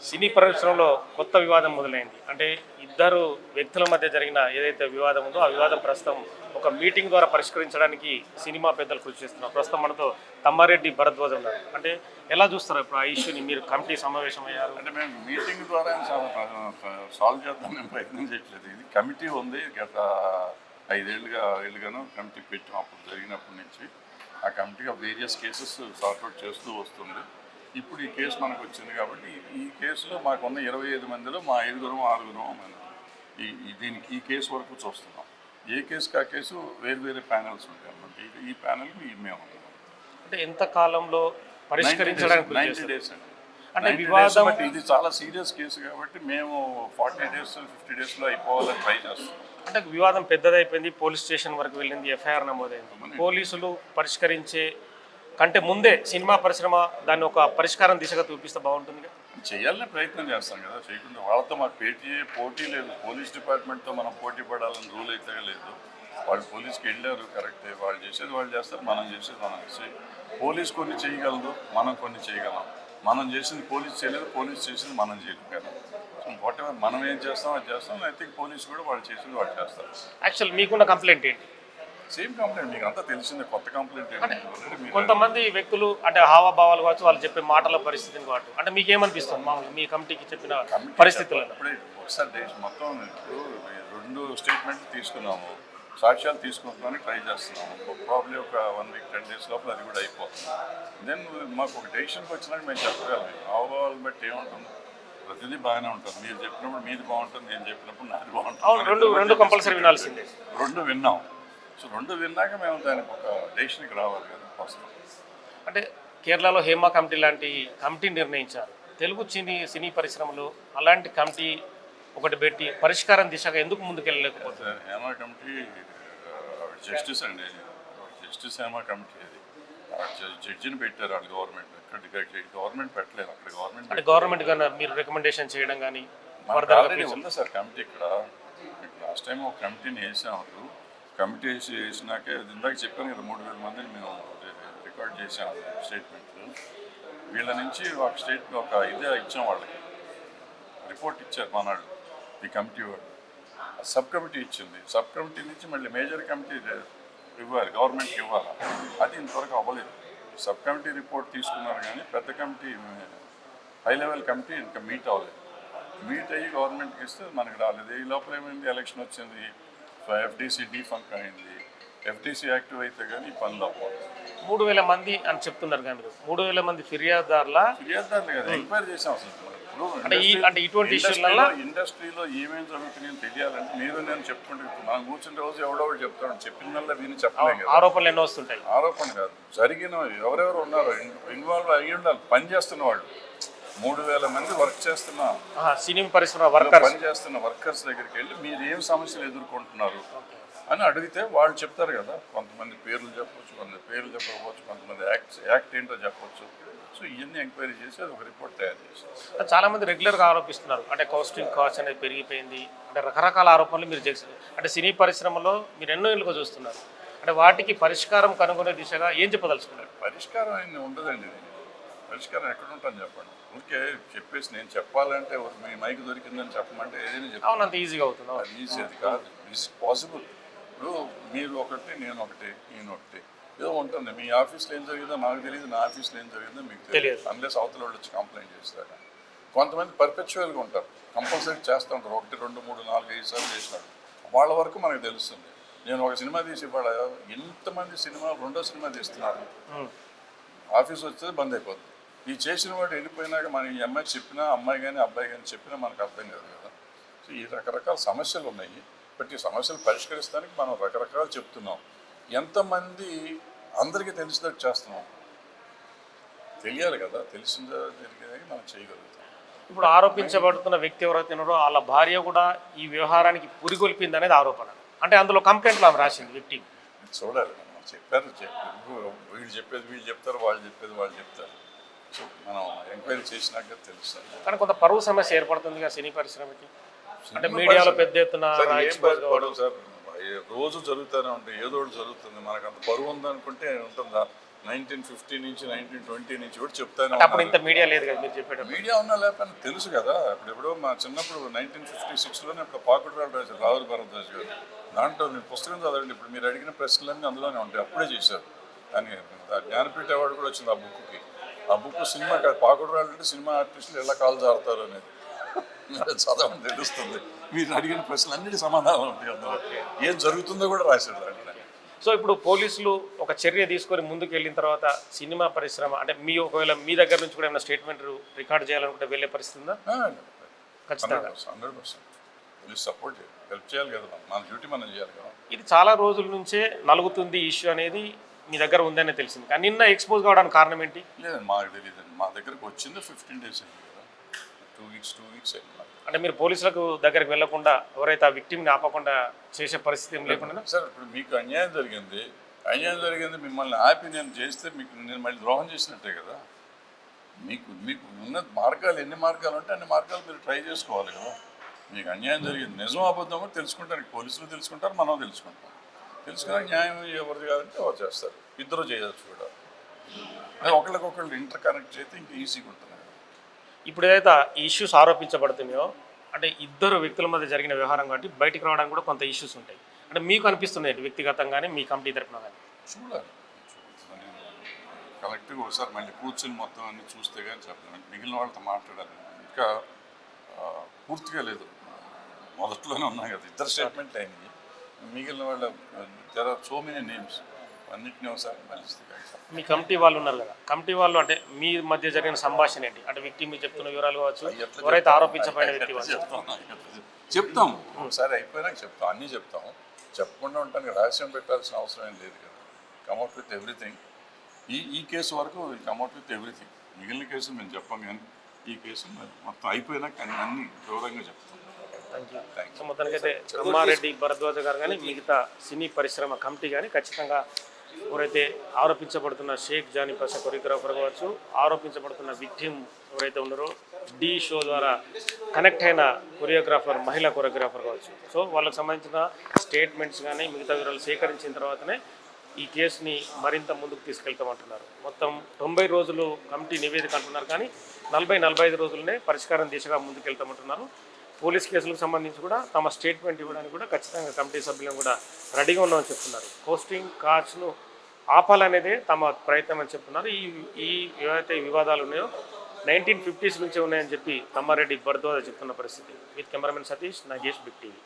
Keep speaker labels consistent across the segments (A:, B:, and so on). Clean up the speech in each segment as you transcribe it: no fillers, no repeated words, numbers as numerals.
A: సినీ పరిశ్రమలో కొత్త వివాదం మొదలైంది. అంటే ఇద్దరు వ్యక్తుల మధ్య జరిగిన ఏదైతే వివాదం ఉందో ఆ వివాదం ప్రస్తుతం ఒక మీటింగ్ ద్వారా పరిష్కరించడానికి సినిమా పెద్దలు కృషి చేస్తున్నారు. ప్రస్తుతం మనతో తమ్మారెడ్డి భరద్వాజ్ ఉన్నారు. అంటే ఎలా చూస్తారు ఇప్పుడు ఆ ఇష్యూని? మీరు కమిటీ సమావేశం అయ్యారు.
B: అంటే మేము మీటింగ్ ద్వారా సాల్వ్ చేద్దాం మేము ప్రయత్నం చేయట్లేదు. ఇది కమిటీ ఉంది. గత 5 ఏళ్ళుగానో కమిటీ పెట్టాం. అప్పుడు జరిగినప్పటి నుంచి ఆ కమిటీ వేరియస్ కేసెస్ సార్ట్అవుట్ చేస్తూ వస్తుంది. ఇప్పుడు ఈ కేసు మనకు వచ్చింది కాబట్టి ఈ కేసులో మాకున్న 25 మందిలో మా 5-6 దీనికి ఈ కేసు వరకు చూస్తున్నాం. ఏ కేసుకి ఆ కేసు వేరు ప్యానెల్స్ ఉంటాయి అన్నమాట. ఈ ప్యానెల్ మేము
A: అంటే ఎంత కాలంలో పరిష్కరించడానికి
B: 90 days అండి.
A: అంటే వివాదం
B: బట్ ఇది చాలా సీరియస్ కేసు కాబట్టి మేము 40 days 50 daysలో అయిపోవాలని ట్రై చేస్తున్నాం.
A: అంటే వివాదం పెద్దదైపోయింది, పోలీస్ స్టేషన్ వరకు వెళ్ళింది, ఎఫ్ఐఆర్ నమోదైంది. పోలీసులు పరిష్కరించే కంటే ముందే సినిమా పరిశ్రమ దాన్ని ఒక పరిష్కారం దిశగా చూపిస్తే బాగుంటుంది.
B: చేయాలని ప్రయత్నం చేస్తాం కదా, చేయకుండా వాళ్ళతో మాకు పోటీ లేదు. పోలీస్ డిపార్ట్మెంట్తో మనం పోటీ పడాలని రూల్ అయితే లేదు. వాళ్ళు పోలీస్కి వెళ్ళారు కరెక్టే, వాళ్ళు చేసేది వాళ్ళు చేస్తారు, మనం చేసేది మనం చేసేది. పోలీస్ కొన్ని చేయగలదు, మనం కొన్ని చేయగలం. మనం చేసింది పోలీస్ చేయలేదు, పోలీస్ చేసింది మనం చేయలేదు కదా. సో వాట్ ఎవర్ మనం ఏం చేస్తాం అది చేస్తాం. ఐ థింక్ పోలీస్ కూడా వాళ్ళు చేసింది వాళ్ళు చేస్తారు.
A: యాక్చువల్ మీకున్న కంప్లైంట్ ఏంటి?
B: సేమ్ కంప్లైంట్, మీకు అంతా తెలిసిందే. కొత్త కంప్లైంట్ ఏంటి?
A: కొంతమంది వ్యక్తులు అంటే హావభావాలు కావచ్చు, వాళ్ళు చెప్పే మాటల పరిస్థితిని కావచ్చు, అంటే మీకు ఏమనిపిస్తుంది మామూలు మీ కమిటీకి చెప్పిన పరిస్థితులలో?
B: అప్పుడే ఒకసారి మొత్తం ఇప్పుడు 2 స్టేట్మెంట్లు తీసుకున్నాము, సాక్ష్యాలు తీసుకుంటున్నామని ట్రై చేస్తున్నాము. ప్రాబ్లీ ఒక 1 week 10 days లోపల అది కూడా అయిపోతుంది. దెన్ మాకు ఒక డెసిషన్కి వచ్చినాక మేము చెప్పగలం. హావభావాలను బట్టి ఏముంటుంది, ప్రతిదీ బాగానే ఉంటుంది. మీరు చెప్పినప్పుడు మీది బాగుంటుంది, నేను చెప్పినప్పుడు నాది బాగుంటుంది.
A: రెండు కంపల్సరీ వినాల్సిందే.
B: 2 విన్నాం. సో 2 విన్నాక మేము దానికి ఒక డెసిషన్కి రావాలి కదా వస్తాం.
A: అంటే కేరళలో హేమా కమిటీ లాంటి కమిటీ నిర్ణయించారు. తెలుగు సినీ పరిశ్రమలో అలాంటి కమిటీ ఒకటి పెట్టి పరిష్కారం దిశగా ఎందుకు ముందుకెళ్ళలేకపోతుంది?
B: హేమా కమిటీ జస్టిస్ అండి, జస్టిస్ హేమా కమిటీ అది. జడ్జిని పెట్టారు వాళ్ళు గవర్నమెంట్. ఇక్కడ గవర్నమెంట్ పెట్టలేదు, అక్కడ గవర్నమెంట్.
A: అంటే గవర్నమెంట్ కన్నా మీరు రికమెండేషన్ చేయడం కానీ
B: ఆల్రెడీ ఉంది సార్ కమిటీ ఇక్కడ. లాస్ట్ టైం ఒక కమిటీని వేసాము. కమిటీ వేసినాకే ఇందాక చెప్పాను కదా, 3000 మందిని మేము రికార్డ్ చేసాము స్టేట్మెంట్లు. వీళ్ళ నుంచి ఒక ఇదే ఇచ్చాం, వాళ్ళకి రిపోర్ట్ ఇచ్చారు మనాళ్ళు ఈ కమిటీ వాళ్ళు. సబ్ కమిటీ ఇచ్చింది. సబ్ కమిటీ నుంచి మళ్ళీ మేజర్ కమిటీ ఇవ్వాలి, గవర్నమెంట్కి ఇవ్వాలి. అది ఇంతవరకు అవ్వలేదు. సబ్ కమిటీ రిపోర్ట్ తీసుకున్నారు కానీ పెద్ద కమిటీ, హై లెవెల్ కమిటీ ఇంకా మీట్ అవ్వలేదు. మీట్ అయ్యి గవర్నమెంట్కి ఇస్తే మనకి రాలేదు. ఈ లోపల ఏమైంది, ఎలక్షన్ వచ్చింది, ఎఫ్డీసీ డీఫంక్ అయింది. ఎఫ్డీసీ యాక్టివ్ అయితే కానీ ఈ పనులు అవ్వదు.
A: 3000 మంది అని చెప్తున్నారు కానీ 3000 మంది ఫిర్యాదుదారులు
B: కదా ఎంక్వైరీ చేసాం అసలు.
A: అంటే ఇటువంటి
B: ఇండస్ట్రీలో ఏమేమి జరుగుతున్నాయని తెలియాలంటే మీరు నేను చెప్పుకుంటే మనం కూర్చుంటే రోజు ఎవడో చెప్తాడు, చెప్పిన విని చెప్పలేం కదా.
A: ఆరోపణలు ఎన్నో వస్తుంటాయి.
B: ఆరోపణ కాదు, జరిగిన ఎవరెవరు ఉన్నారో ఇన్వాల్వ్ అయ్యి ఉండాలి. పని చేస్తున్న వాళ్ళు 3000 మంది వర్క్ చేస్తున్న
A: సినీ పరిశ్రమ
B: పని చేస్తున్న వర్కర్స్ దగ్గరికి వెళ్ళి మీరు ఏం సమస్యలు ఎదుర్కొంటున్నారు అని అడిగితే వాళ్ళు చెప్తారు కదా. కొంతమంది పేర్లు చెప్పవచ్చు, కొంతమంది పేర్లు చెప్పకపోవచ్చు, కొంతమంది యాక్ట్ ఏంటో చెప్పవచ్చు. సో ఇవన్నీ ఎంక్వైరీ చేసి అది ఒక రిపోర్ట్ తయారు చేస్తారు.
A: చాలా మంది రెగ్యులర్గా ఆరోపిస్తున్నారు, అంటే కాస్టింగ్ కాస్ట్ అనేది పెరిగిపోయింది, అంటే రకరకాల ఆరోపణలు మీరు చేస్తారు. అంటే సినీ పరిశ్రమలో మీరు ఎన్నో ఏళ్ళుగా చూస్తున్నారు. అంటే వాటికి పరిష్కారం కనుగొనే దిశగా ఏం చెప్పదలుచుకున్నారు?
B: పరిష్కారం అయింది ఉండదండి. పరిష్కారం ఎక్కడ ఉంటాను చెప్పండి. ఊరికే చెప్పేసి నేను చెప్పాలంటే మీ మైక్ దొరికిందని చెప్పమంటే ఏదైనా చెప్పాలి.
A: అంత ఈజీగా అవుతుంది?
B: అది ఈజీ కాదు, ఇట్స్ పాసిబుల్. ఇప్పుడు మీరు ఒకటి, నేను ఒకటి, నేను ఒకటి, ఏదో ఉంటుంది. మీ ఆఫీస్లో ఏం జరిగిందో నాకు తెలియదు, నా ఆఫీస్లో ఏం జరిగిందో మీకు తెలియదు. అన్లెస్ అవతల వాళ్ళు వచ్చి కంప్లైంట్ చేస్తారు. కొంతమంది పర్పెచువల్గా ఉంటారు, కంపల్సరీ చేస్తూ ఉంటారు. 1, 2, 3, 4, 5 సార్లు చేసినారు. వాళ్ళ వరకు మనకు తెలుస్తుంది. నేను ఒక సినిమా తీసి ఇవాళ ఎంతమంది రెండో సినిమా తీస్తున్నారు, ఆఫీస్ వచ్చేది బంద్ అయిపోతుంది. ఈ చేసిన వాడు వెళ్ళిపోయినాక మన ఈ అమ్మాయి చెప్పినా, అమ్మాయి కానీ అబ్బాయి కానీ చెప్పినా మనకు అర్థం కాదు కదా. సో ఈ రకరకాల సమస్యలు ఉన్నాయి. బట్ ఈ సమస్యలు పరిష్కరిస్తానికి మనం రకరకాలు చెప్తున్నాం. ఎంతమంది అందరికీ తెలిసినట్టు చేస్తున్నాం, తెలియాలి కదా. తెలిసిందో జరిగేది మనం చేయగలుగుతాం.
A: ఇప్పుడు ఆరోపించబడుతున్న వ్యక్తి ఎవరైతే ఉన్నారో వాళ్ళ భార్య కూడా ఈ వ్యవహారానికి పురిగొల్పింది అనేది ఆరోపణ. అంటే అందులో కంప్లైంట్లో ఆమె రాసింది వ్యక్తి.
B: చూడాలి, మనం చెప్పారు వీళ్ళు చెప్పేది వీళ్ళు చెప్తారు, వాళ్ళు చెప్పేది వాళ్ళు చెప్తారు. సో మనం ఎంక్వైరీ చేసినాక తెలుస్తుంది.
A: కానీ కొంత పరువు సమస్య ఏర్పడుతుంది కదా సినీ పరిశ్రమకి. అంటే మీడియాలో పెద్ద ఎత్తున
B: సార్ రోజు జరుగుతూనే ఉంటాయి, ఏదో ఒకటి జరుగుతుంది. మనకు అంత పరువు ఉందనుకుంటే ఉంటుందా? 1950 నుంచి 1920 నుంచి కూడా చెప్తాను.
A: అప్పుడు ఇంత మీడియా లేదు కదా మీరు చెప్పేటప్పుడు.
B: మీడియా ఉన్నా లేకపోయినా తెలుసు కదా. ఇప్పుడు మా చిన్నప్పుడు 1956లోనే ఇప్పుడు పాకుడురాళ్ళు రాశారు రావుల భరద్వాజ్ గారు. దాంట్లో మీరు పుస్తకం చదవండి, ఇప్పుడు మీరు అడిగిన ప్రశ్నలన్నీ అందులోనే ఉంటాయి. అప్పుడే చేశారు. కానీ జ్ఞానపీఠ అవార్డు కూడా వచ్చింది ఆ బుక్కి. ఆ బుక్ సినిమా కాదు, పాకుడురాళ్ళు అంటే సినిమా ఆర్టిస్టులు ఎలా కాలు జారుతారు అనేది చదవని తెలుస్తుంది. మీరు అడిగిన ప్రశ్నలన్నిటి సమాధానం ఉంటాయి అందులో. ఏం జరుగుతుందో కూడా రాశాడు దాంట్లో.
A: సో ఇప్పుడు పోలీసులు ఒక చర్య తీసుకొని ముందుకు వెళ్ళిన తర్వాత సినిమా పరిశ్రమ అంటే మీ ఒకవేళ మీ దగ్గర నుంచి కూడా ఏమైనా స్టేట్మెంట్ రికార్డ్ చేయాలనుకుంటే వెళ్ళే పరిస్థితి ఉందా? ఖచ్చితంగా
B: 100% పోలీస్ సపోర్ట్ హెల్ప్ చేయాలి కదా, మన డ్యూటీ మనం చేయాలి కదా.
A: ఇది చాలా రోజుల నుంచే నలుగుతుంది ఇష్యూ అనేది మీ దగ్గర ఉందనే తెలిసింది, కానీ నిన్న ఎక్స్పోజ్ కావడానికి కారణం ఏంటి?
B: లేదండి, మాకు తెలియదండి. మా దగ్గరకు వచ్చింది 15 days అయింది కదా, 2 weeks అయింది.
A: అంటే మీరు పోలీసులకు దగ్గరికి వెళ్లకుండా ఎవరైతే ఆ విక్టిమ్ని ఆపకుండా చేసే పరిస్థితి ఏం లేకుండా?
B: సార్ ఇప్పుడు మీకు అన్యాయం జరిగింది మిమ్మల్ని ఆపి నేను చేస్తే మీకు నేను మళ్ళీ ద్రోహం చేసినట్టే కదా. మీకు ఉన్న మార్గాలు ఎన్ని మార్గాలు ఉంటే అన్ని మార్గాలు మీరు ట్రై చేసుకోవాలి కదా. మీకు అన్యాయం జరిగింది, నిజం అబద్ధం కూడా తెలుసుకుంటారు. పోలీసులు తెలుసుకుంటారు, మనం తెలుసుకుంటాం. తెలుసుకుని న్యాయం ఎవరిది కాదంటే ఎవరు చేస్తారు. ఇద్దరు చేయొచ్చు కూడా. ఒకళ్ళకొకళ్ళు ఇంటర్ కనెక్ట్ చేస్తే ఇంకా ఈజీగా ఉంటుంది.
A: ఇప్పుడు ఏదైతే ఈ ఇష్యూస్ ఆరోపించబడుతున్నాయో అంటే ఇద్దరు వ్యక్తుల మధ్య జరిగిన వ్యవహారం కాబట్టి బయటికి రావడానికి కూడా కొంత ఇష్యూస్ ఉంటాయి. అంటే మీకు అనిపిస్తుంది వ్యక్తిగతంగానే మీ కమిటీ తరఫున కానీ
B: చూడాలి, కలెక్ట్గా ఒకసారి మళ్ళీ కూర్చొని మొత్తం అన్ని చూస్తే కానీ చెప్పలేము. మిగిలిన వాళ్ళతో మాట్లాడాలి, ఇంకా పూర్తిగా లేదు. మొదట్లోనే ఉన్నాయి కదా, ఇద్దరు స్టేట్మెంట్లు అయినాయి. మిగిలిన వాళ్ళ there are so many names, అన్నింటినీ ఒకసారి మళ్ళీ.
A: మీ కమిటీ వాళ్ళు ఉన్నారు కదా, కమిటీ వాళ్ళు అంటే మీ మధ్య జరిగిన సంభాషణ ఏంటి? అంటే వ్యక్తి మీరు చెప్తున్న వివరాలు కావచ్చు, ఎవరైతే ఆరోపించబడిన వ్యక్తి
B: చెప్తాం ఒకసారి అయిపోయినాక చెప్తాం, అన్నీ చెప్తాము. చెప్పకుండా ఉండడానికి రహస్యం పెట్టాల్సిన అవసరం ఏం లేదు కదా. కమ్అట్ విత్ ఎవ్రీథింగ్. ఈ కేసు వరకు కమ్అట్ విత్ ఎవ్రీథింగ్. మిగిలిన కేసులు మేము చెప్పాం, కానీ ఈ కేసు మొత్తం అయిపోయినాక అన్ని వివరంగా చెప్తాం.
A: సో మొత్తానికైతే తమ్మారెడ్డి భరద్వాజ గారు కానీ మిగతా సినీ పరిశ్రమ కమిటీ కానీ ఖచ్చితంగా ఎవరైతే ఆరోపించబడుతున్న షేక్ జానీ పాషా కొరియోగ్రాఫర్ కావచ్చు, ఆరోపించబడుతున్న విక్టిమ్ ఎవరైతే ఉన్నారో డి షో ద్వారా కనెక్ట్ అయిన కొరియోగ్రాఫర్ మహిళా కొరియోగ్రాఫర్ కావచ్చు, సో వాళ్ళకి సంబంధించిన స్టేట్మెంట్స్ కానీ మిగతా వివరాలు సేకరించిన తర్వాతనే ఈ కేసుని మరింత ముందుకు తీసుకెళ్తామంటున్నారు. మొత్తం 90 రోజులు కమిటీ నివేదిక అంటున్నారు, కానీ 40-45 రోజులనే పరిష్కారం దిశగా ముందుకెళ్తామంటున్నారు. పోలీస్ కేసులకు సంబంధించి కూడా తమ స్టేట్మెంట్ ఇవ్వడానికి కూడా ఖచ్చితంగా కమిటీ సభ్యులను కూడా రెడీగా ఉన్నామని చెప్తున్నారు. పోస్టింగ్ కార్డ్స్ను ఆపాలనేదే తమ ప్రయత్నం అని చెప్తున్నారు. ఈ ఏవైతే వివాదాలు ఉన్నాయో 1950s నుంచే ఉన్నాయని చెప్పి తమ్మారెడ్డి భరద్వాజ చెప్తున్న పరిస్థితి. With cameraman Satish, Nagesh, big TV.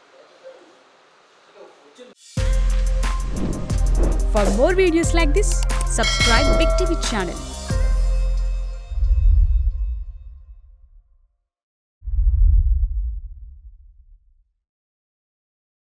C: For more videos like this, subscribe Big TV channel.